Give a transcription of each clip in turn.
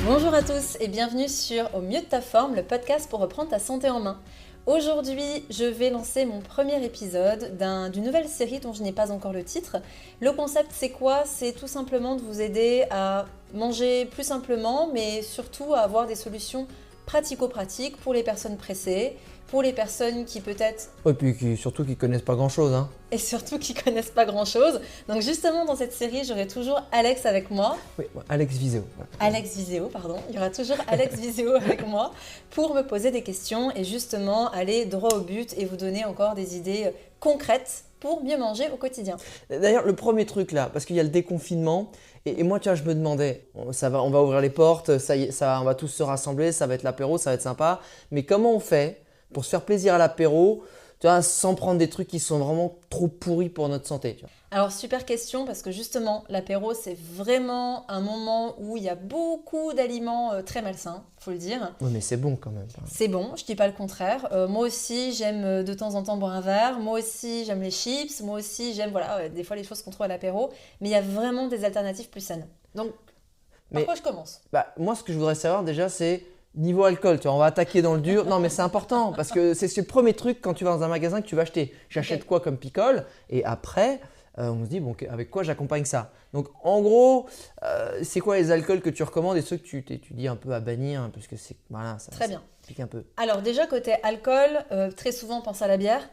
Bonjour à tous et bienvenue sur Au mieux de ta forme, le podcast pour reprendre ta santé en main. Aujourd'hui, je vais lancer mon premier épisode d'une nouvelle série dont je n'ai pas encore le titre. Le concept, c'est quoi? C'est tout simplement de vous aider à manger plus simplement, mais surtout à avoir des solutions pratico-pratiques pour les personnes pressées, pour les personnes qui peut-être... Et puis surtout qui connaissent pas grand-chose. Hein. Et surtout qui connaissent pas grand-chose. Donc justement, dans cette série, j'aurai toujours Alex avec moi. Oui, Alex Viséo. Alex Viséo, pardon. Il y aura toujours Alex Viséo avec moi pour me poser des questions et justement aller droit au but et vous donner encore des idées concrètes pour mieux manger au quotidien. D'ailleurs, le premier truc là, parce qu'il y a le déconfinement, et moi, tu vois, je me demandais, on va ouvrir les portes, on va tous se rassembler, ça va être l'apéro, ça va être sympa, mais comment on fait pour se faire plaisir à l'apéro, tu vois, sans prendre des trucs qui sont vraiment trop pourris pour notre santé, tu vois. Alors, super question, parce que justement, l'apéro, c'est vraiment un moment où il y a beaucoup d'aliments très malsains, faut le dire. Oui, mais c'est bon quand même. C'est bon, je dis pas le contraire. Moi aussi, j'aime de temps en temps boire un verre. Moi aussi, j'aime les chips. Moi aussi, j'aime des fois les choses qu'on trouve à l'apéro. Mais il y a vraiment des alternatives plus saines. Donc, par quoi je commence? Moi, ce que je voudrais savoir déjà, c'est niveau alcool. Tu vois, on va attaquer dans le dur. Non, mais c'est important parce que c'est le premier truc quand tu vas dans un magasin que tu vas acheter. J'achète quoi comme picole? Et après, on se dit, bon, avec quoi j'accompagne ça? Donc, en gros, c'est quoi les alcools que tu recommandes et ceux que tu dis un peu à bannir hein, parce que c'est voilà, Très bien. Pique un peu. Alors déjà, côté alcool, très souvent, on pense à la bière.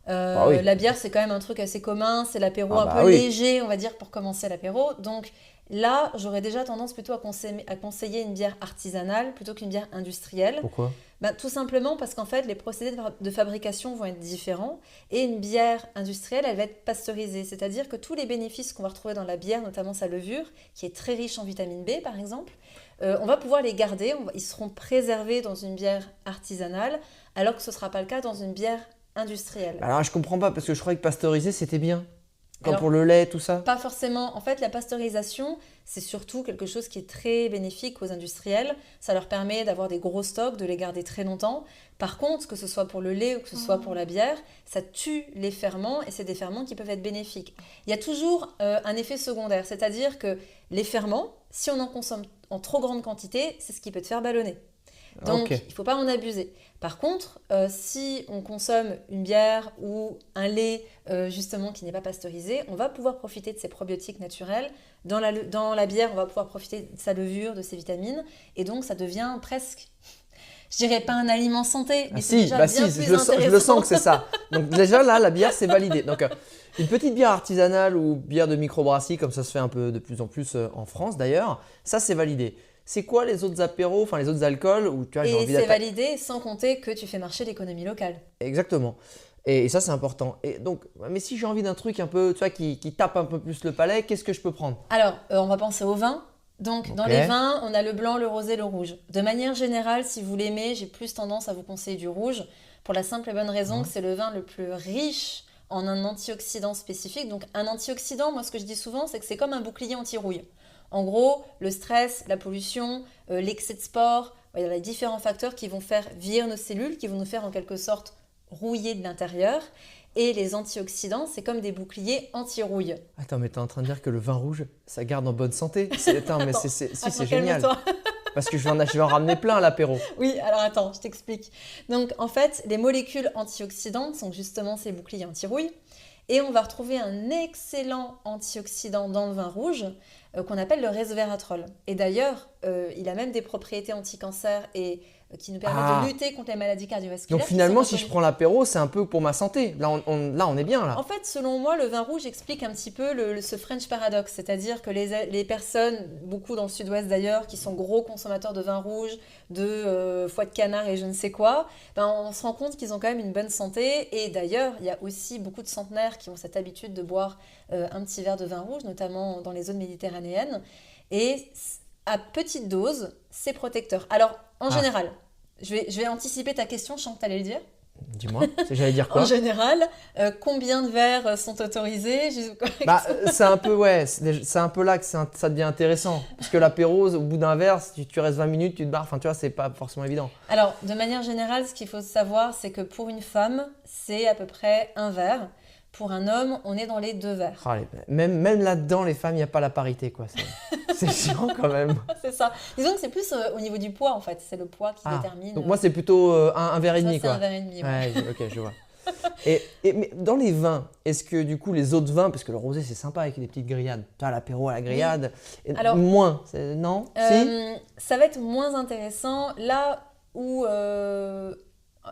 Oui. La bière, c'est quand même un truc assez commun. C'est l'apéro un peu léger, on va dire, pour commencer l'apéro. Donc là, j'aurais déjà tendance plutôt à conseiller une bière artisanale plutôt qu'une bière industrielle. Pourquoi? Tout simplement parce qu'en fait, les procédés de fabrication vont être différents et une bière industrielle, elle va être pasteurisée. C'est-à-dire que tous les bénéfices qu'on va retrouver dans la bière, notamment sa levure, qui est très riche en vitamine B par exemple, on va pouvoir les garder, ils seront préservés dans une bière artisanale, alors que ce ne sera pas le cas dans une bière industrielle. Alors, je comprends pas parce que je croyais que pasteuriser, c'était bien. Comme pour le lait, tout ça? Pas forcément. En fait, la pasteurisation, c'est surtout quelque chose qui est très bénéfique aux industriels. Ça leur permet d'avoir des gros stocks, de les garder très longtemps. Par contre, que ce soit pour le lait ou que ce soit pour la bière, ça tue les ferments et c'est des ferments qui peuvent être bénéfiques. Il y a toujours un effet secondaire, c'est-à-dire que les ferments, si on en consomme en trop grande quantité, c'est ce qui peut te faire ballonner. Donc, il ne faut pas en abuser. Par contre, si on consomme une bière ou un lait justement qui n'est pas pasteurisé, on va pouvoir profiter de ces probiotiques naturels. Dans la bière, on va pouvoir profiter de sa levure, de ses vitamines. Et donc, ça devient presque, je dirais pas un aliment santé, mais c'est déjà bien plus intéressant. Je le sens que c'est ça. Donc déjà, là, la bière, c'est validé. Donc, une petite bière artisanale ou bière de microbrasserie, comme ça se fait un peu de plus en plus en France d'ailleurs, ça, c'est validé. C'est quoi les autres apéros, enfin les autres alcools où tu as Et c'est validé sans compter que tu fais marcher l'économie locale. Exactement. Et ça, c'est important. Et donc, mais si j'ai envie d'un truc un peu, tu vois, qui tape un peu plus le palais, qu'est-ce que je peux prendre? Alors, on va penser au vin. Donc, dans les vins, on a le blanc, le rosé, le rouge. De manière générale, si vous l'aimez, j'ai plus tendance à vous conseiller du rouge pour la simple et bonne raison que c'est le vin le plus riche en un antioxydant spécifique. Donc, un antioxydant, moi, ce que je dis souvent, c'est que c'est comme un bouclier anti-rouille. En gros, le stress, la pollution, l'excès de sport, il y a différents facteurs qui vont faire vieillir nos cellules, qui vont nous faire en quelque sorte rouiller de l'intérieur. Et les antioxydants, c'est comme des boucliers anti-rouille. Attends, mais tu es en train de dire que le vin rouge, ça garde en bonne santé? Attends, mais c'est génial. Parce que je vais en ramener plein à l'apéro. Oui, alors attends, je t'explique. Donc en fait, les molécules antioxydantes sont justement ces boucliers anti-rouille. Et on va retrouver un excellent antioxydant dans le vin rouge qu'on appelle le resveratrol. Et d'ailleurs, il a même des propriétés anti-cancer et qui nous permettent de lutter contre les maladies cardiovasculaires. Donc finalement, si je prends l'apéro, c'est un peu pour ma santé. Là, on est bien là. En fait, selon moi, le vin rouge explique un petit peu ce French paradox. C'est-à-dire que les personnes, beaucoup dans le sud-ouest d'ailleurs, qui sont gros consommateurs de vin rouge, de foie de canard et je ne sais quoi, on se rend compte qu'ils ont quand même une bonne santé. Et d'ailleurs, il y a aussi beaucoup de centenaires qui ont cette habitude de boire un petit verre de vin rouge, notamment dans les zones méditerranéennes. Et à petite dose, c'est protecteur. Alors, en général, je vais anticiper ta question, je sens que tu allais le dire. Dis-moi, j'allais dire quoi? En général, combien de verres sont autorisés? C'est un peu, c'est un peu là que ça devient intéressant. Parce que l'apéro, au bout d'un verre, si tu restes 20 minutes, tu te barres. Enfin, tu vois, c'est pas forcément évident. Alors, de manière générale, ce qu'il faut savoir, c'est que pour une femme, c'est à peu près un verre. Pour un homme, on est dans les 2 verres. Ah, même là-dedans, les femmes, il n'y a pas la parité, quoi. C'est chiant quand même. C'est ça. Disons que c'est plus au niveau du poids, en fait. C'est le poids qui détermine. Donc moi, c'est plutôt un verre et demi, quoi. C'est un verre et demi, ouais. Ok, je vois. Mais dans les vins, est-ce que du coup, les autres vins, parce que le rosé, c'est sympa avec des petites grillades. Tu as l'apéro à la grillade. Oui. Alors, moins, non si ça va être moins intéressant là où...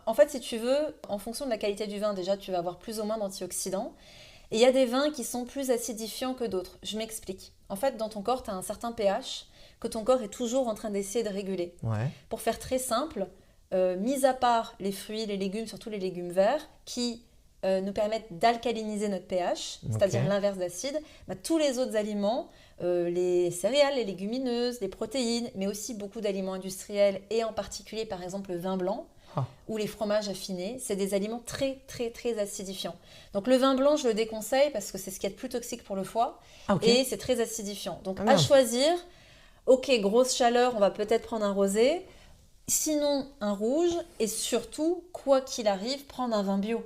En fait, si tu veux, en fonction de la qualité du vin, déjà, tu vas avoir plus ou moins d'antioxydants. Et il y a des vins qui sont plus acidifiants que d'autres. Je m'explique. En fait, dans ton corps, tu as un certain pH que ton corps est toujours en train d'essayer de réguler. Ouais. Pour faire très simple, mis à part les fruits, les légumes, surtout les légumes verts, qui nous permettent d'alcaliniser notre pH, c'est-à-dire l'inverse d'acide, tous les autres aliments, les céréales, les légumineuses, les protéines, mais aussi beaucoup d'aliments industriels et en particulier par exemple le vin blanc, ou les fromages affinés, c'est des aliments très très très acidifiants. Donc le vin blanc, je le déconseille parce que c'est ce qui est le plus toxique pour le foie et c'est très acidifiant. Donc à choisir, ok, grosse chaleur, on va peut-être prendre un rosé, sinon un rouge et surtout, quoi qu'il arrive, prendre un vin bio.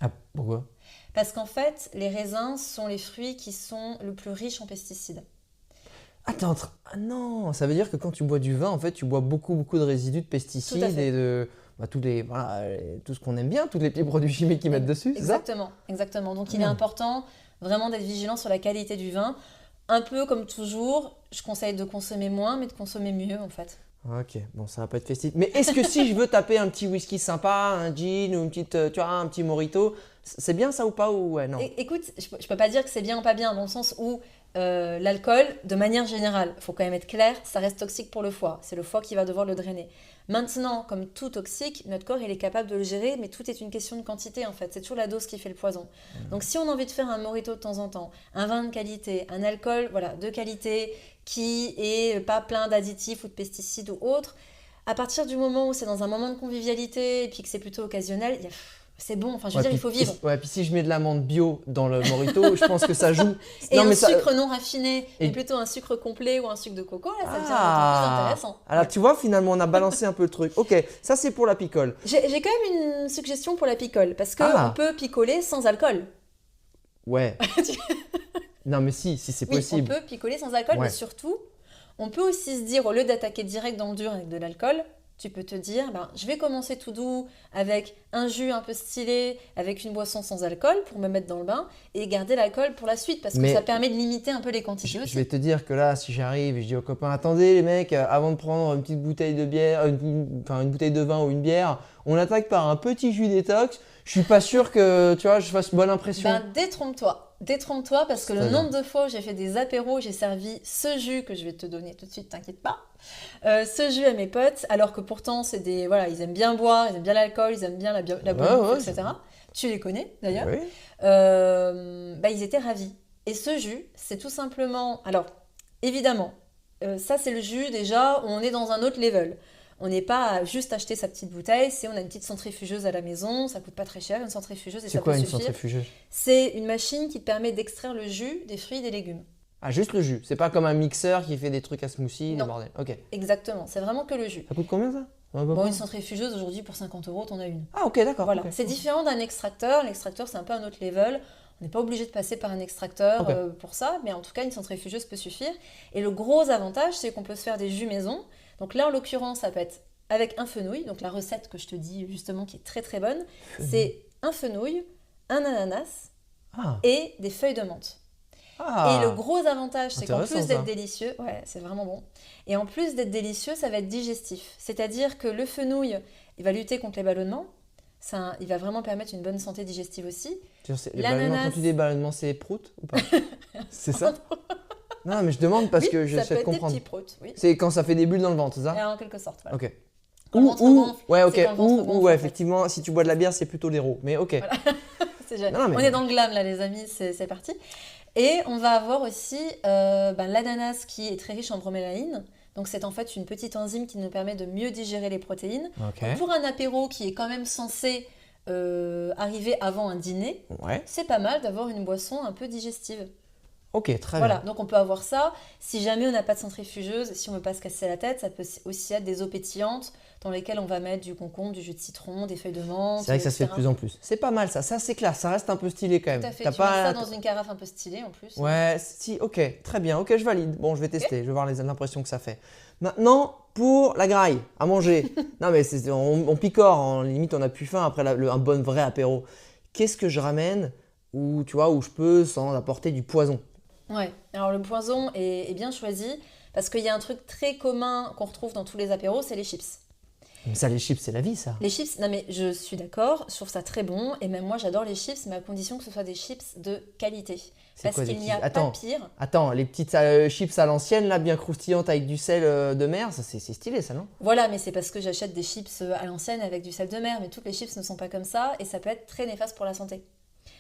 Ah, pourquoi ? Parce qu'en fait, les raisins sont les fruits qui sont le plus riches en pesticides. Ah, ah non, ça veut dire que quand tu bois du vin, en fait, tu bois beaucoup de résidus de pesticides et de tout ce qu'on aime bien, tous les petits produits chimiques qu'ils mettent dessus, c'est ça ? Exactement. Donc il est important vraiment d'être vigilant sur la qualité du vin. Un peu comme toujours, je conseille de consommer moins, mais de consommer mieux en fait. Ok, bon, ça va pas être festif. Mais est-ce que si je veux taper un petit whisky sympa, un gin ou une petite, un petit mojito, c'est bien ça ou pas ou ouais, non ? Écoute, je peux pas dire que c'est bien ou pas bien, dans le sens où l'alcool, de manière générale, il faut quand même être clair, ça reste toxique pour le foie. C'est le foie qui va devoir le drainer. Maintenant, comme tout toxique, notre corps il est capable de le gérer, mais tout est une question de quantité en fait. C'est toujours la dose qui fait le poison. Donc si on a envie de faire un mojito de temps en temps, un vin de qualité, un alcool de qualité qui est pas plein d'additifs ou de pesticides ou autres, à partir du moment où c'est dans un moment de convivialité et puis que c'est plutôt occasionnel, c'est bon, enfin je veux dire, il faut vivre. Ouais, puis si je mets de l'amande bio dans le mojito, je pense que ça joue. Et un sucre non raffiné, mais plutôt un sucre complet ou un sucre de coco, là, ça devient plus intéressant. Alors tu vois, finalement, on a balancé un peu le truc. Ok, ça c'est pour la picole. J'ai quand même une suggestion pour la picole, parce qu'on peut picoler sans alcool. Ouais. Non mais si c'est possible. On peut picoler sans alcool, mais surtout, on peut aussi se dire, au lieu d'attaquer direct dans le dur avec de l'alcool, tu peux te dire, je vais commencer tout doux avec un jus un peu stylé, avec une boisson sans alcool pour me mettre dans le bain et garder l'alcool pour la suite parce que ça permet de limiter un peu les quantités aussi. Je vais te dire que là, si j'arrive et je dis aux copains, attendez les mecs, avant de prendre une petite bouteille de bière, une bouteille de vin ou une bière, on attaque par un petit jus détox. Je suis pas sûr que je fasse bonne impression. Détrompe-toi parce que le nombre de fois où j'ai fait des apéros, j'ai servi ce jus que je vais te donner tout de suite, t'inquiète pas. Ce jus à mes potes, alors que pourtant c'est ils aiment bien boire, ils aiment bien l'alcool, ils aiment bien la bonne bouffe, etc. Tu les connais d'ailleurs. Oui. Ils étaient ravis. Et ce jus, c'est tout simplement... Alors, évidemment, ça c'est le jus déjà, on est dans un autre level. On n'est pas à juste acheter sa petite bouteille, on a une petite centrifugeuse à la maison, ça coûte pas très cher, une centrifugeuse et ça peut suffire. C'est quoi une centrifugeuse ? C'est une machine qui te permet d'extraire le jus des fruits et des légumes. Ah, juste le jus, c'est pas comme un mixeur qui fait des trucs à smoothie, des bordels. Ok. Exactement, c'est vraiment que le jus. Ça coûte combien ça ? Une centrifugeuse aujourd'hui pour 50 €, t'en as une. Ah ok, d'accord. Voilà. Okay. C'est différent d'un extracteur, l'extracteur c'est un peu un autre level. On n'est pas obligé de passer par un extracteur pour ça, mais en tout cas une centrifugeuse peut suffire. Et le gros avantage c'est qu'on peut se faire des jus maison. Donc là en l'occurrence ça peut être avec un fenouil, donc la recette que je te dis justement qui est très très bonne, c'est un fenouil, un ananas et des feuilles de menthe. Et le gros avantage, c'est qu'en plus d'être délicieux, c'est vraiment bon, et en plus d'être délicieux, ça va être digestif. C'est-à-dire que le fenouil, il va lutter contre les ballonnements, il va vraiment permettre une bonne santé digestive aussi. L'ananas... Quand tu dis des ballonnements, c'est prout ou pas? C'est ça? Non, mais je demande parce que j'essaie de comprendre. Des petits proutes, oui. C'est quand ça fait des bulles dans le ventre, c'est ça? En quelque sorte, voilà. Ok. Ou effectivement, si tu bois de la bière, c'est plutôt l'héros. Mais ok. Voilà. On est dans le glam là, les amis, c'est parti. Et on va avoir aussi l'ananas qui est très riche en bromélaïne. Donc c'est en fait une petite enzyme qui nous permet de mieux digérer les protéines. Donc, pour un apéro qui est quand même censé arriver avant un dîner, c'est pas mal d'avoir une boisson un peu digestive. Ok, très Voilà, bien. donc on peut avoir ça. Si jamais on n'a pas de centrifugeuse, si on ne veut pas se casser la tête, ça peut aussi être des eaux pétillantes dans lesquelles on va mettre du concombre, du jus de citron, des feuilles de C'est menthe, vrai que ça se fait de etc. plus en plus. C'est pas mal ça, c'est clair, ça reste un peu stylé quand Tout même. à fait. T'as Tu mets ça pas... dans une carafe un peu stylée en plus. Ouais, si, ok, très bien, ok, je valide. Bon, je vais Ok. tester, je vais voir l'impression que ça fait. Maintenant, pour la graille, à manger. Non, mais on picore, limite on a plus faim après un bon vrai apéro. Qu'est-ce que je ramène où, tu vois, où je peux sans apporter du poison? Ouais, alors le poison est bien choisi parce qu'il y a un truc très commun qu'on retrouve dans tous les apéros, c'est les chips. Mais ça, les chips, c'est la vie, ça. Les chips, non mais je suis d'accord, je trouve ça très bon et même moi j'adore les chips, mais à condition que ce soit des chips de qualité. C'est Parce quoi des qu'il n'y chips? a pas pire. Attends, les petites chips à l'ancienne, là, bien croustillantes avec du sel de mer, ça, c'est stylé, ça, non? Voilà, mais c'est parce que j'achète des chips à l'ancienne avec du sel de mer, mais toutes les chips ne sont pas comme ça et ça peut être très néfaste pour la santé.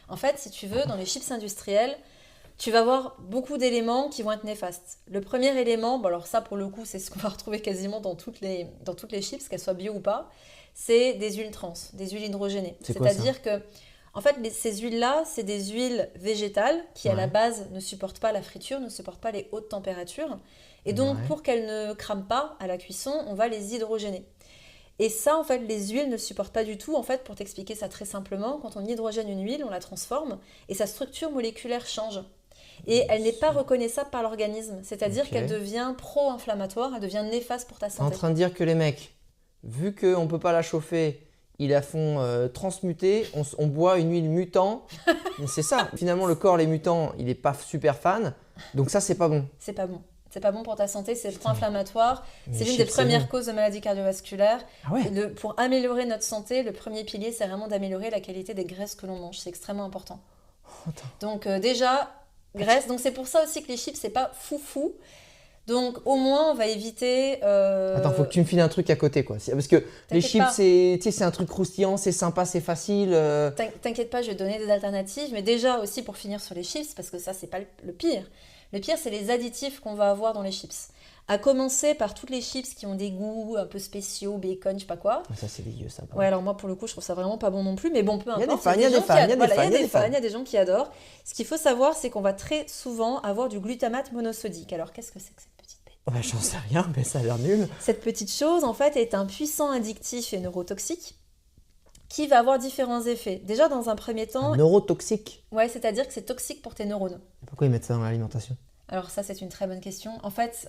En fait, si tu veux, dans les chips industrielles, tu vas avoir beaucoup d'éléments qui vont être néfastes. Le premier élément, bon alors ça pour le coup c'est ce qu'on va retrouver quasiment dans toutes les chips, qu'elles soient bio ou pas, c'est des huiles trans, des huiles hydrogénées. C'est quoi ça? C'est-à-dire que en fait ces huiles-là, c'est des huiles végétales qui à la Ouais. base ne supportent pas la friture, ne supportent pas les hautes températures. Et donc Ouais. pour qu'elles ne crament pas à la cuisson, on va les hydrogéner. Et ça, en fait, les huiles ne supportent pas du tout. En fait, pour t'expliquer ça très simplement, quand on hydrogène une huile, on la transforme et sa structure moléculaire change. Et elle n'est pas reconnaissable par l'organisme. C'est-à dire Ok. qu'elle devient pro-inflammatoire, elle devient néfaste pour ta T'es en santé. train de dire que les mecs, vu qu'on ne peut pas la chauffer, ils la font transmuter, on boit une huile mutant. Mais c'est ça. Finalement, le corps, les mutants, il n'est pas super fan. Donc ça, c'est pas bon. C'est pas bon. C'est pas bon pour ta santé, c'est pro-inflammatoire. Mais C'est l'une chips, des c'est premières bon. causes de maladies cardiovasculaires. Ah ouais? Pour améliorer notre santé, le premier pilier, c'est vraiment d'améliorer la qualité des graisses que l'on mange. C'est extrêmement important. Attends. Donc déjà, graisse. Donc c'est pour ça aussi que les chips, c'est pas foufou. Donc au moins, on va éviter... Attends, faut que tu me files un truc à côté, quoi. Parce que les T'inquiète chips, pas. c'est un truc croustillant, c'est sympa, c'est facile. T'inquiète pas, je vais te donner des alternatives, mais déjà aussi pour finir sur les chips, parce que ça, c'est pas le pire. Le pire, c'est les additifs qu'on va avoir dans les chips. À commencer par toutes les chips qui ont des goûts un peu spéciaux, bacon, je sais pas quoi. Ah, ça, c'est dégueu, ça. Ouais, alors moi, pour le coup, je trouve ça vraiment pas bon non plus, mais bon, peu Il y a des importe. fans, il y a des fans, il y a des Voilà, fans, il y a des gens qui adorent. Ce qu'il faut savoir, c'est qu'on va très souvent avoir du glutamate monosodique. Alors, qu'est-ce que c'est que cette petite bête? Ouais, j'en sais rien, mais ça a l'air nul. Cette petite chose, en fait, est un puissant addictif et neurotoxique qui va avoir différents effets. Déjà, dans un premier temps, Neurotoxique. ouais, c'est-à-dire que c'est toxique pour tes neurones. Pourquoi ils mettent ça dans l'alimentation? Alors ça, c'est une très bonne question. En fait,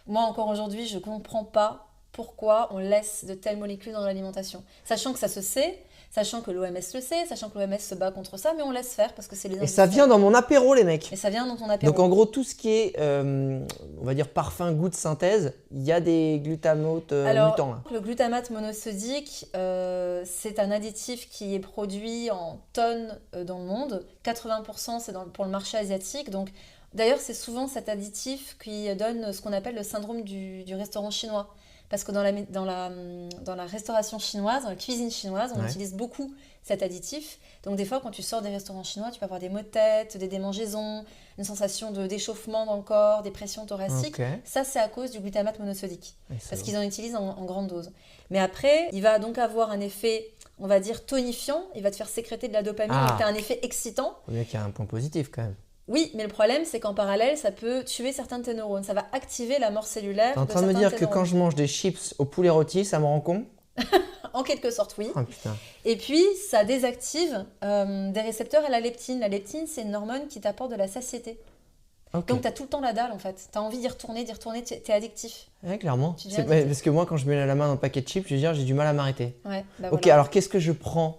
moi encore aujourd'hui, je ne comprends pas pourquoi on laisse de telles molécules dans l'alimentation. Sachant que ça se sait, sachant que l'OMS le sait, sachant que l'OMS se bat contre ça, mais on laisse faire parce que c'est les Et ça industriels. vient dans mon apéro, les mecs. Et ça vient dans ton apéro. Donc en gros, tout ce qui est, on va dire, parfum, goût de synthèse, il y a des glutamates Alors, mutants là. le glutamate monosodique, c'est un additif qui est produit en tonnes dans le monde. 80% c'est pour le marché asiatique. Donc, d'ailleurs, c'est souvent cet additif qui donne ce qu'on appelle le syndrome du restaurant chinois. Parce que dans la restauration chinoise, dans la cuisine chinoise, on Ouais. utilise beaucoup cet additif. Donc des fois, quand tu sors des restaurants chinois, tu peux avoir des maux de tête, des démangeaisons, une sensation d'échauffement dans le corps, des pressions thoraciques. Ok. Ça, c'est à cause du glutamate monosodique. Et ça Parce va. qu'ils en utilisent en grande dose. Mais après, il va donc avoir un effet, on va dire, tonifiant. Il va te faire sécréter de la dopamine. Ah. Donc, tu as un effet excitant. Faut bien qu'il y ait un point positif quand même. Oui, mais le problème, c'est qu'en parallèle, ça peut tuer certains de tes neurones. Ça va activer la mort cellulaire. T'es en train de me dire que quand je mange des chips au poulet rôti, ça me rend con? En quelque sorte, oui. Ah putain. Et puis, ça désactive des récepteurs à la leptine. La leptine, c'est une hormone qui t'apporte de la satiété. Ok. Donc, tu as tout le temps la dalle, en fait. Tu as envie d'y retourner, tu es addictif. Ouais, clairement. Tu deviens Ouais, addictif. parce que moi, quand je mets la main dans le paquet de chips, je veux dire, j'ai du mal à m'arrêter. Ouais, bah Ok, voilà. alors qu'est-ce que je prends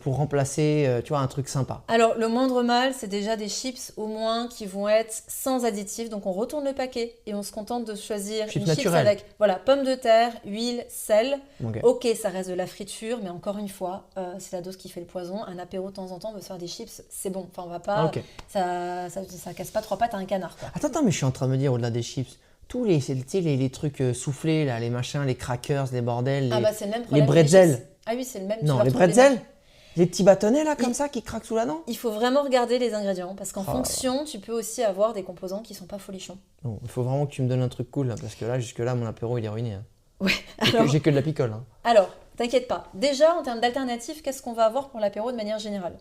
pour remplacer, tu vois, un truc sympa? Alors, le moindre mal, c'est déjà des chips au moins qui vont être sans additifs. Donc, on retourne le paquet et on se contente de choisir Chips une chips naturelles. avec voilà, pommes de terre, huile, sel. Ok. Ok, ça reste de la friture, mais encore une fois, c'est la dose qui fait le poison. Un apéro de temps en temps, on veut se faire des chips, c'est bon. Enfin, on va pas. Ah, ok. Ça casse pas trois pattes à un canard, quoi. Attends, mais je suis en train de me dire, au-delà des chips, tous les, tu sais, les trucs soufflés, là, les machins, les crackers, les bordels, Ah les... bah, c'est le même problème. les que les bretzels. chips. Ah oui, c'est le même. tu Non, vas les retrouver bretzels? mêmes. Les petits bâtonnets, là, comme Il- ça, qui craquent sous la dent? Il faut vraiment regarder les ingrédients parce qu'en Oh. fonction, tu peux aussi avoir des composants qui sont pas folichons. Non, il faut vraiment que tu me donnes un truc cool, là, parce que là, jusque-là, mon apéro, il est ruiné. Hein. Ouais. J'ai que de la picole. Hein. Alors, t'inquiète pas. Déjà, en termes d'alternatives, qu'est-ce qu'on va avoir pour l'apéro de manière générale?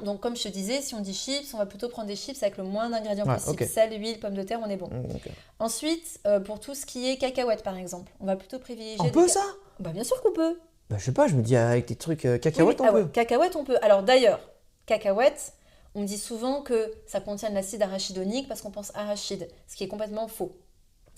Donc, comme je te disais, si on dit chips, on va plutôt prendre des chips avec le moins d'ingrédients Ouais, possible. ok. Sel, huile, pommes de terre, on est bon. Ok. Ensuite, pour tout ce qui est cacahuètes, par exemple, on va plutôt privilégier... On peut ça? Bah, bien sûr qu'on peut. Bah, je sais pas, je me dis avec des trucs cacahuètes, Oui, on peut. ouais, cacahuètes, on peut. Alors d'ailleurs, cacahuètes, on dit souvent que ça contient de l'acide arachidonique parce qu'on pense arachide, ce qui est complètement faux.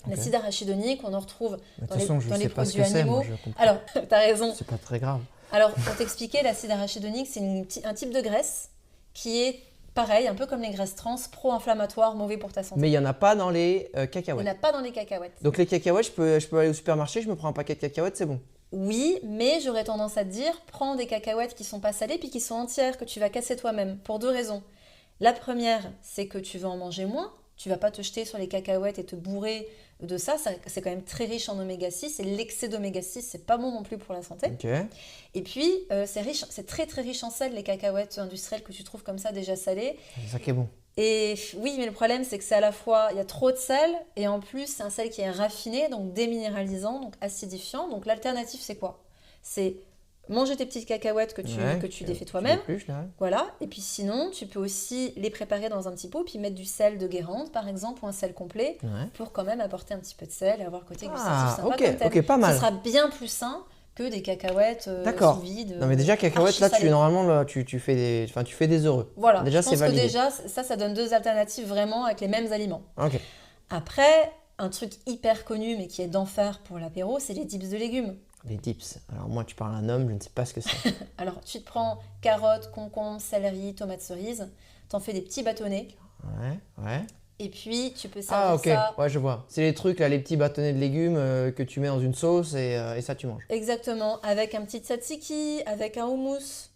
Ok. L'acide arachidonique, on en retrouve De toute dans les, façon, je dans les sais pas ce produits que c'est, animaux. moi, je comprends. Alors, t'as raison. C'est pas très grave. Alors, pour t'expliquer, l'acide arachidonique, c'est un type de graisse qui est pareil, un peu comme les graisses trans, pro-inflammatoires, mauvais pour ta santé. Mais il n'y en a pas dans les Il n'y cacahuètes. en a pas dans les cacahuètes. Donc les cacahuètes, je peux aller au supermarché, je me prends un paquet de cacahuètes, c'est bon. Oui, mais j'aurais tendance à te dire, prends des cacahuètes qui sont pas salées puis qui sont entières, que tu vas casser toi-même, pour 2 raisons. La première, c'est que tu vas en manger moins. Tu vas pas te jeter sur les cacahuètes et te bourrer de ça. C'est quand même très riche en oméga 6 et l'excès d'oméga 6, c'est pas bon non plus pour la santé. Ok. Et puis, c'est très très riche en sel, les cacahuètes industrielles que tu trouves comme ça déjà salées. C'est ça qui est bon. Et oui, mais le problème, c'est que c'est à la fois, il y a trop de sel, et en plus, c'est un sel qui est raffiné, donc déminéralisant, donc acidifiant. Donc l'alternative, c'est quoi? C'est manger tes petites cacahuètes que tu défais toi-même. Épluches, là. Voilà. Et puis sinon, tu peux aussi les préparer dans un petit pot, puis mettre du sel de Guérande, par exemple, ou un sel complet, Ouais. pour quand même apporter un petit peu de sel et avoir le côté gustatif Ah, sympa ok, comme t'aimes. ok, pas mal. Ce sera bien plus sain que des cacahuètes D'accord. sous vide. Non mais déjà cacahuètes là, archi-salées. normalement là, tu fais des heureux. Voilà, Déjà je c'est pense que validé. déjà, ça donne 2 alternatives vraiment avec les mêmes aliments. Ok. Après, un truc hyper connu, mais qui est d'enfer pour l'apéro, c'est les dips de légumes. Les dips. Alors moi tu parles à un homme, je ne sais pas ce que c'est. Alors, tu te prends carottes, concombres, céleri, tomates cerises, t'en fais des petits bâtonnets, Ouais. et puis tu peux servir Ah ok, ça ouais je vois. C'est les trucs là, les petits bâtonnets de légumes que tu mets dans une sauce et ça tu manges. exactement avec un petit tzatziki, avec un houmous.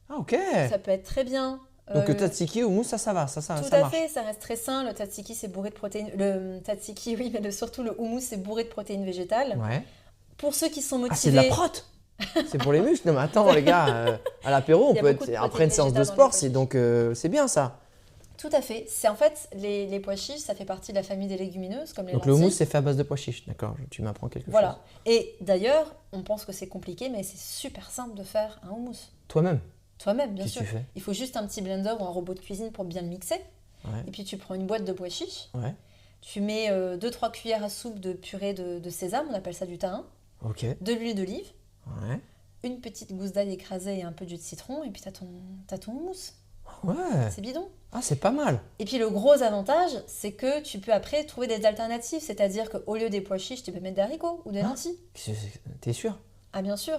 Ah ok. Ça peut être très bien. Donc le Le- tzatziki ou mousse ça va, ça Tout ça à marche. fait, ça reste très sain. Le tzatziki, c'est bourré de protéines. Le tzatziki, oui, mais surtout le houmous, c'est bourré de protéines végétales. Ouais. Pour ceux qui sont Ah motivés. c'est de la prot. C'est pour les muscles. Non mais attends les gars, à l'apéro on Il y a peut beaucoup être de après une protéines séance de végétales dans sport, les c'est pois donc c'est bien ça. Tout à fait. C'est en fait les pois chiches, ça fait partie de la famille des légumineuses, comme les Donc le lentilles. houmous c'est fait à base de pois chiches, d'accord. Tu m'apprends quelque chose. Voilà. Et d'ailleurs, on pense que c'est compliqué, mais c'est super simple de faire un houmous. Toi-même, Toi-même, bien qu'est-ce sûr. que tu fais? Il faut juste un petit blender ou un robot de cuisine pour bien le mixer. Ouais. Et puis tu prends une boîte de pois chiches. Ouais. Tu mets 2-3 cuillères à soupe de purée de sésame, on appelle ça du tahin, Ok. de l'huile d'olive, Ouais. une petite gousse d'ail écrasée et un peu de jus de citron, et puis t'as ton houmous. Ouais. C'est bidon. Ah, c'est pas mal. Et puis le gros avantage, c'est que tu peux après trouver des alternatives, c'est-à-dire qu'au lieu des pois chiches, tu peux mettre des haricots ou des lentilles. T'es sûr? Ah bien sûr,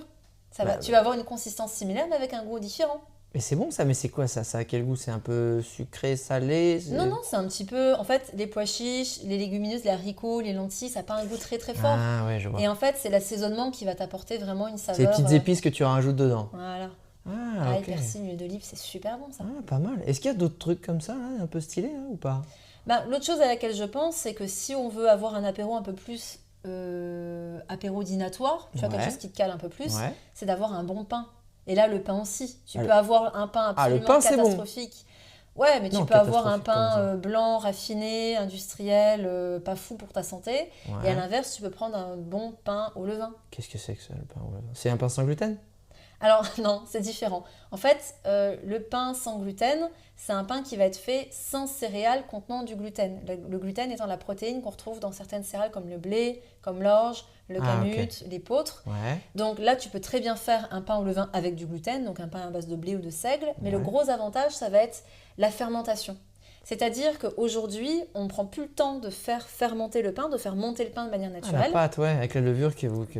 Bah, tu vas avoir une consistance similaire mais avec un goût différent. Mais c'est bon ça, mais c'est quoi ça? Ça a quel goût? C'est un peu sucré, salé? Non, c'est un petit peu... En fait, les pois chiches, les légumineuses, les haricots, les lentilles, ça n'a pas un goût très très fort. Ah ouais, je vois. Et en fait, c'est l'assaisonnement qui va t'apporter vraiment une C'est les saveur... petites épices que tu rajoutes dedans. Voilà. Ah, ok. Persil, huile d'olive, c'est super bon ça. Ah, pas mal. Est-ce qu'il y a d'autres trucs comme ça, là, un peu stylés, là, ou pas? Bah, l'autre chose à laquelle je pense, c'est que si on veut avoir un apéro un peu plus apéro dînatoire, tu vois, quelque Ouais. chose qui te cale un peu plus, Ouais. c'est d'avoir un bon pain. Et là, le pain aussi. Tu Ah, peux avoir un pain Ah, le absolument pain, c'est bon. catastrophique. Ouais, mais tu Non, peux avoir un catastrophique pain comme ça. blanc, raffiné, industriel, pas fou pour ta santé. Ouais. Et à l'inverse, tu peux prendre un bon pain au levain. Qu'est-ce que c'est que ça, le pain au levain? C'est un pain sans gluten? Alors non, c'est différent. En fait, le pain sans gluten, c'est un pain qui va être fait sans céréales contenant du gluten. Le gluten étant la protéine qu'on retrouve dans certaines céréales comme le blé, comme l'orge, le kamut, l'épeautre. Ouais. Donc là, tu peux très bien faire un pain au levain avec du gluten, donc un pain à base de blé ou de seigle. Mais le Ouais. gros avantage, ça va être la fermentation. C'est-à-dire qu'aujourd'hui, on ne prend plus le temps de faire fermenter le pain, de faire monter le pain de manière Ah, la naturelle. pâte, ouais, avec la levure,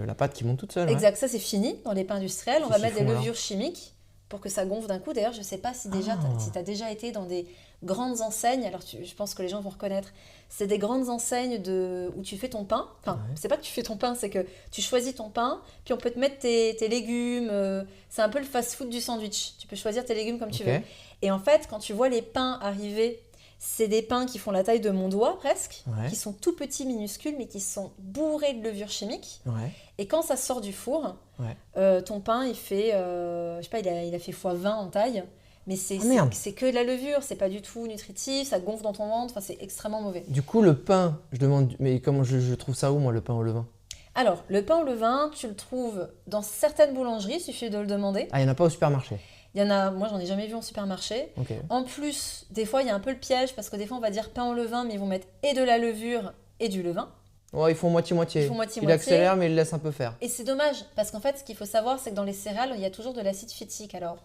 la pâte qui monte toute seule. Ouais. Exact, ça c'est fini dans les pains industriels. On va Qu'est-ce mettre qu'ils des font, levures chimiques pour que ça gonfle d'un coup. D'ailleurs, je ne sais pas si déjà Ah. si tu as déjà été dans des grandes enseignes. Alors, je pense que les gens vont reconnaître. C'est des grandes enseignes où tu fais ton pain. Enfin, Ouais. c'est pas que tu fais ton pain, c'est que tu choisis ton pain, puis on peut te mettre tes légumes. C'est un peu le fast-food du sandwich. Tu peux choisir tes légumes comme tu Ok. veux. Et en fait, quand tu vois les pains arriver, c'est des pains qui font la taille de mon doigt presque, Ouais. qui sont tout petits, minuscules, mais qui sont bourrés de levure chimique. Ouais. Et quand ça sort du four, Ouais. ton pain, il fait, je sais pas, il a fait x20 en taille. Mais Ah, merde. c'est que de la levure, c'est pas du tout nutritif, ça gonfle dans ton ventre, enfin, c'est extrêmement mauvais. Du coup, le pain, je demande, mais comment je trouve ça où, moi, le pain au levain? Alors, le pain au levain, tu le trouves dans certaines boulangeries, il suffit de le demander. Ah, il n'y en a pas au supermarché. Il y en a, moi j'en ai jamais vu en supermarché. Ok. En plus, des fois il y a un peu le piège parce que des fois on va dire pain au levain, mais ils vont mettre et de la levure et du levain. Ouais, ils font moitié-moitié. Ils font moitié-moitié. Il accélère, mais il laisse un peu faire. Et c'est dommage parce qu'en fait, ce qu'il faut savoir, c'est que dans les céréales, il y a toujours de l'acide phytique. Alors,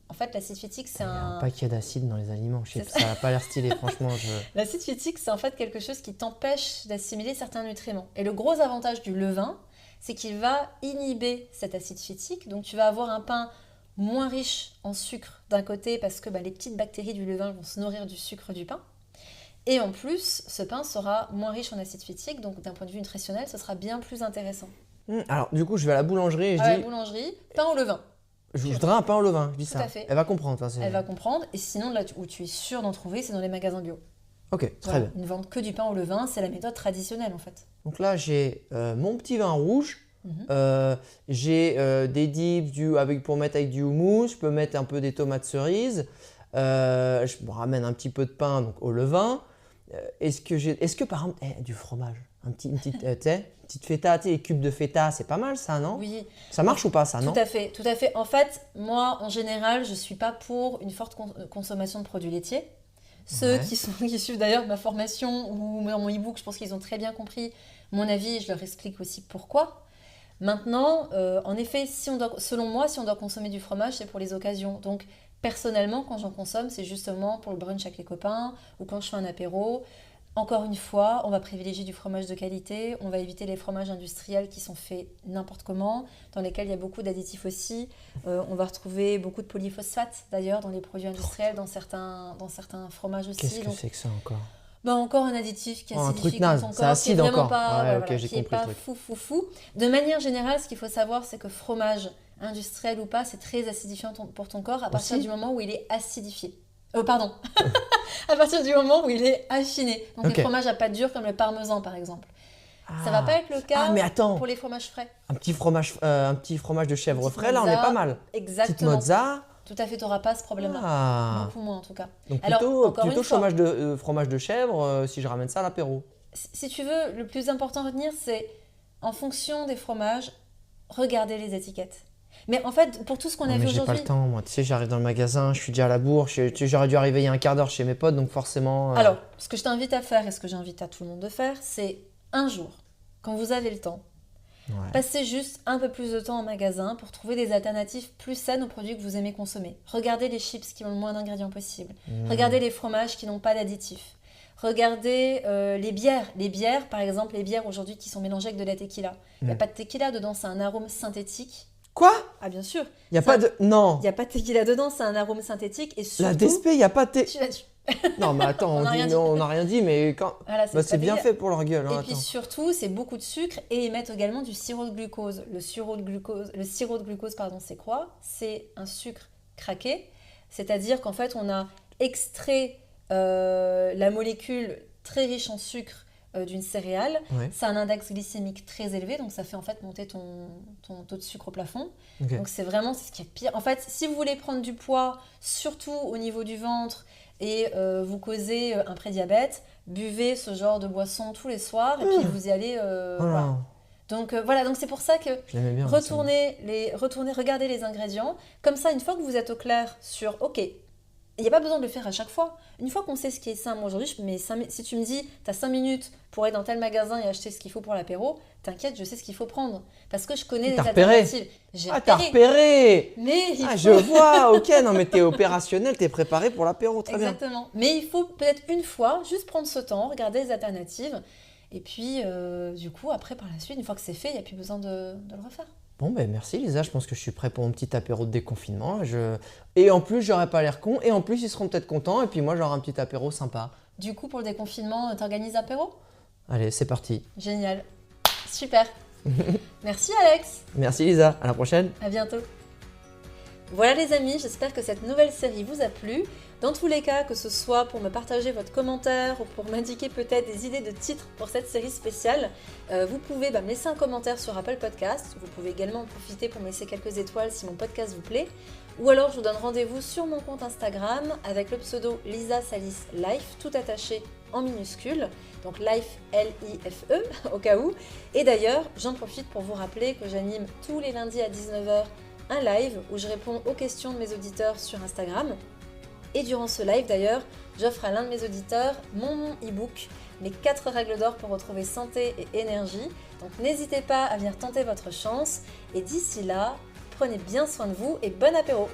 en fait, l'acide phytique, c'est Il y a un un. paquet d'acide dans les aliments. Je sais C'est pas, ça n'a pas l'air stylé, franchement. L'acide phytique, c'est en fait quelque chose qui t'empêche d'assimiler certains nutriments. Et le gros avantage du levain, c'est qu'il va inhiber cet acide phytique. Donc, tu vas avoir un pain moins riche en sucre d'un côté parce que les petites bactéries du levain vont se nourrir du sucre du pain. Et en plus, ce pain sera moins riche en acide phytique, donc d'un point de vue nutritionnel, ce sera bien plus intéressant. Alors, du coup, je vais à la boulangerie et je À la dis boulangerie, pain au levain. je voudrais un pain au levain. Je dis Tout ça. à fait. Elle va comprendre. Enfin, Elle va comprendre. Et sinon, là où tu es sûr d'en trouver, c'est dans les magasins bio. Ok, très Voilà. bien. Ils ne vendent que du pain au levain, c'est la méthode traditionnelle en fait. Donc là, j'ai mon petit vin rouge. Mhm. J'ai des dips pour mettre avec du houmous. Je peux mettre un peu des tomates cerises. Je me ramène un petit peu de pain donc, au levain. Est-ce que par exemple, du fromage, une petite feta, les cubes de feta, c'est pas mal ça, non? Oui, Ça marche ou pas ça, non? tout à fait, tout à fait. En fait, moi, en général, je suis pas pour une forte consommation de produits laitiers. Ceux Ouais. qui suivent d'ailleurs ma formation ou mon e-book, je pense qu'ils ont très bien compris mon avis et je leur explique aussi pourquoi. Maintenant, en effet, selon moi, si on doit consommer du fromage, c'est pour les occasions. Donc, personnellement, quand j'en consomme, c'est justement pour le brunch avec les copains ou quand je fais un apéro. Encore une fois, on va privilégier du fromage de qualité, on va éviter les fromages industriels qui sont faits n'importe comment, dans lesquels il y a beaucoup d'additifs aussi. On va retrouver beaucoup de polyphosphates d'ailleurs dans les produits industriels, dans certains fromages aussi. Qu'est-ce que Donc, c'est que ça encore? encore un additif qui Oh, un acidifie truc naze, ton c'est corps, acide qui est vraiment encore. pas, Ouais, ok, voilà, j'ai qui est compris le pas truc. fou. De manière générale, ce qu'il faut savoir, c'est que fromage industriel ou pas, c'est très acidifiant pour ton corps à partir Aussi du moment où il est acidifié. Pardon. À partir du moment où il est affiné. Donc Ok. les fromages à pâte dure comme le parmesan par exemple. Ça va pas être le cas mais attends, pour les fromages frais. un petit fromage de chèvre Petite frais, là, on est mozza. pas mal. Petite Exactement. mozza. Tout à fait, tu n'auras pas ce problème-là. Ah. Beaucoup moins en tout cas. Donc Alors, encore plutôt une fois, fromage de chèvre si je ramène ça à l'apéro. si tu veux, le plus important à retenir, c'est en fonction des fromages, regardez les étiquettes. Mais en fait, pour tout ce qu'on Non, a vu mais j'ai pas aujourd'hui. le temps, moi. Tu sais, j'arrive dans le magasin, je suis déjà à la bourre. J'aurais dû arriver il y a un quart d'heure chez mes potes, donc forcément. Alors, ce que je t'invite à faire et ce que j'invite à tout le monde de faire, c'est un jour, quand vous avez le temps, Ouais. passez juste un peu plus de temps en magasin pour trouver des alternatives plus saines aux produits que vous aimez consommer. Regardez les chips qui ont le moins d'ingrédients possible. Regardez les fromages qui n'ont pas d'additifs. Regardez les bières. Les bières, par exemple, les bières aujourd'hui qui sont mélangées avec de la tequila. Il n'y a pas de tequila dedans, c'est un arôme synthétique. Quoi? Ah bien sûr. Il n'y a Ça- pas de. Non. Il n'y a pas de tequila dedans, c'est un arôme synthétique. Et surtout, La DSP, il n'y a pas de. tu l'as dit. Non, mais attends, On a rien dit. on n'a rien dit, mais quand. Voilà, Bah, c'est bien pas fait pour leur gueule. Hein, Et puis attends. surtout, c'est beaucoup de sucre et ils mettent également du sirop de glucose. Le sirop de glucose, pardon, c'est quoi? C'est un sucre craqué, c'est-à-dire qu'en fait, on a extrait la molécule très riche en sucre d'une céréale. Ouais. Ça a un index glycémique très élevé, donc ça fait en fait monter ton taux de sucre au plafond. Ok. Donc c'est ce qui est pire. En fait, si vous voulez prendre du poids, surtout au niveau du ventre, et vous causez un prédiabète, buvez ce genre de boisson tous les soirs, et puis vous y allez. Oh Voilà. non, Donc voilà, donc c'est pour ça que je l'aimais bien. regardez les ingrédients. Comme ça, une fois que vous êtes au clair sur, ok, il n'y a pas besoin de le faire à chaque fois. Une fois qu'on sait ce qui est sain, moi aujourd'hui, si tu me dis, tu as 5 minutes pour aller dans tel magasin et acheter ce qu'il faut pour l'apéro, t'inquiète, je sais ce qu'il faut prendre. Parce que je connais les T'as repéré. alternatives. J'ai Ah, t'as repéré. repéré! Mais il Ah, faut... je vois, ok, non, mais t'es opérationnel, t'es préparé pour l'apéro, très bien. Exactement. Mais il faut peut-être une fois, juste prendre ce temps, regarder les alternatives. Et puis, du coup, après, par la suite, une fois que c'est fait, il n'y a plus besoin de le refaire. Bon, ben merci Lisa, je pense que je suis prêt pour mon petit apéro de déconfinement. Et en plus, j'aurai pas l'air con, et en plus, ils seront peut-être contents, et puis moi, j'aurai un petit apéro sympa. Du coup, pour le déconfinement, t'organises apéro? Allez, c'est parti. Génial. Super. Merci Alex. Merci Lisa, à la prochaine. À bientôt. Voilà les amis, j'espère que cette nouvelle série vous a plu. Dans tous les cas, que ce soit pour me partager votre commentaire ou pour m'indiquer peut-être des idées de titres pour cette série spéciale, vous pouvez me laisser un commentaire sur Apple Podcast. Vous pouvez également en profiter pour me laisser quelques étoiles si mon podcast vous plaît. Ou alors je vous donne rendez-vous sur mon compte Instagram avec le pseudo Lisa Salis Life, tout attaché en minuscule. Donc Life, L-I-F-E, au cas où. Et d'ailleurs, j'en profite pour vous rappeler que j'anime tous les lundis à 19h un live où je réponds aux questions de mes auditeurs sur Instagram. Et durant ce live d'ailleurs, j'offre à l'un de mes auditeurs mon e-book, mes 4 règles d'or pour retrouver santé et énergie. Donc n'hésitez pas à venir tenter votre chance. Et d'ici là, prenez bien soin de vous et bon apéro!